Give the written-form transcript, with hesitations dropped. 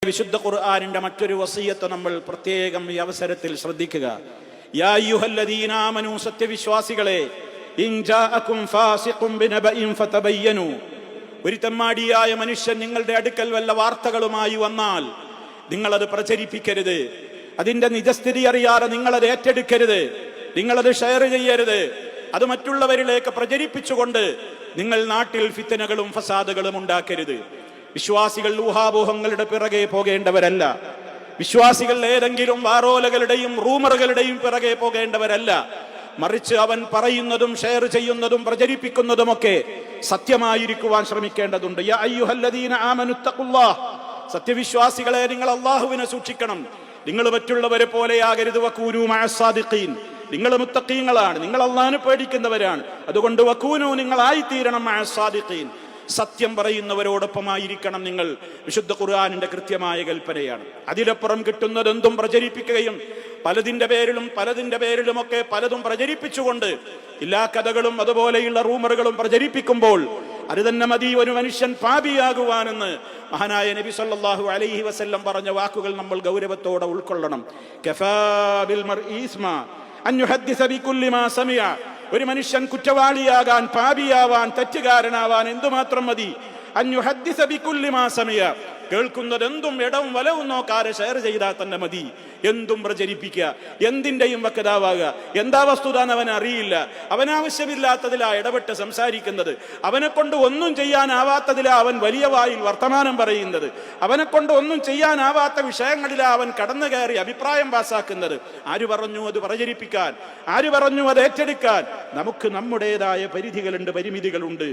വിശുദ്ധ ഖുർആനിന്റെ മറ്റൊരു വസിയത്ത് നമ്മൾ പ്രത്യേകം ഈ അവസരത്തിൽ ശ്രദ്ധിക്കുക. യാ അയ്യുഹല്ലദീന ആമനൂ, സത്യവിശ്വാസികളെ, ഇൻ ജാഅകും ഫാസിഖുൻ ബിനബഇൻ ഫതബയ്യനു, ഒരു തെമ്മാടിയായ മനുഷ്യൻ നിങ്ങളുടെ അടുക്കൽ വല്ല വാർത്തകളുമായി വന്നാൽ നിങ്ങളത് പ്രചരിപ്പിക്കരുത്. അതിന്റെ നിജസ്ഥിതി അറിയാതെ നിങ്ങളത് ഏറ്റെടുക്കരുത്, നിങ്ങളത് ഷെയർ ചെയ്യരുത്. അത് മറ്റുള്ളവരിലേക്ക് പ്രചരിപ്പിച്ചുകൊണ്ട് നിങ്ങൾ നാട്ടിൽ ഫിത്നകളും ഫസാദുകളും ഉണ്ടാക്കരുത്. വിശ്വാസികൾ ഊഹാപോഹങ്ങളുടെ പിറകെ പോകേണ്ടവരല്ല. വിശ്വാസികൾ ഏതെങ്കിലും വാറോലകളുടെയും റൂമറുകളുടെയും പിറകെ പോകേണ്ടവരല്ല. മറിച്ച് അവൻ പറയുന്നതും ഷെയർ ചെയ്യുന്നതും പ്രചരിപ്പിക്കുന്നതുമൊക്കെ സത്യമായിരിക്കുവാൻ ശ്രമിക്കേണ്ടതുണ്ട്. യാ അയ്യുഹല്ലദീന ആമനുത്തഖുല്ലാഹ്, സത്യവിശ്വാസികളെ, നിങ്ങൾ അല്ലാഹുവിനെ സൂക്ഷിക്കണം. നിങ്ങൾ മറ്റുള്ളവരെ പോലെയാകരുത്. വകൂനൂ മഅസ്സാദിഖീൻ, നിങ്ങൾ മുത്തഖീങ്ങളാണ്, നിങ്ങൾ അല്ലാഹുവിനെ പേടിക്കുന്നവരാണ്. അതുകൊണ്ട് വകൂനൂ, നിങ്ങളായിത്തീരണം മഅസ്സാദിഖീൻ, സത്യം പറയുന്നവരോടൊപ്പമായിരിക്കണം നിങ്ങൾ. വിശുദ്ധ ഖുർആനിന്റെ കൃത്യമായ കൽപ്പനയാണ്. അതിലപ്പുറം കിട്ടുന്നതെന്തും പ്രചരിപ്പിക്കുകയും പലതിന്റെ പേരിലുമൊക്കെ പലതും പ്രചരിപ്പിച്ചുകൊണ്ട് എല്ലാ കഥകളും അതുപോലെയുള്ള റൂമറുകളും പ്രചരിപ്പിക്കുമ്പോൾ അത് തന്നെ മതി ഒരു മനുഷ്യൻ പാപിയാകുവാനെന്ന് മഹാനായ നബി സല്ലല്ലാഹു അലൈഹി വസല്ലം പറഞ്ഞ വാക്കുകൾ നമ്മൾ ഗൗരവത്തോടെ ഉൾക്കൊള്ളണം. കഫാ ബിൽ മർഇ ഇസ്മാ അൻ യുഹദ്ദിസ ബികുല്ലി മാ സമിഅ, ഒരു മനുഷ്യൻ കുറ്റവാളിയാകാൻ, പാപിയാവാൻ, തെറ്റുകാരനാവാൻ എന്തുമാത്രം മതി? അൻ യുഹദ്ദിസ ബികുല്ലി മാ സമിഅ, കേൾക്കുന്നതെന്തും ഇടവും വലവും നോക്കാതെ ഷെയർ ചെയ്താൽ തന്നെ മതി. എന്തും പ്രചരിപ്പിക്കുക, എന്തിൻ്റെയും വക്താവാകുക. എന്താ വസ്തുത എന്ന് അവൻ അറിയില്ല. അവനാവശ്യമില്ലാത്തതിലാ ഇടപെട്ട് സംസാരിക്കുന്നത്. അവനെ കൊണ്ട് ഒന്നും ചെയ്യാനാവാത്തതിലാ അവൻ വലിയ വായിൽ വർത്തമാനം പറയുന്നത്. അവനെ കൊണ്ട് ഒന്നും ചെയ്യാനാവാത്ത വിഷയങ്ങളിലാ അവൻ കടന്നു കയറി അഭിപ്രായം പാസാക്കുന്നത്. ആര് പറഞ്ഞു അത് പ്രചരിപ്പിക്കാൻ? ആര് പറഞ്ഞു അത് ഏറ്റെടുക്കാൻ? നമുക്ക് നമ്മുടേതായ പരിധികളുണ്ട്, പരിമിതികളുണ്ട്.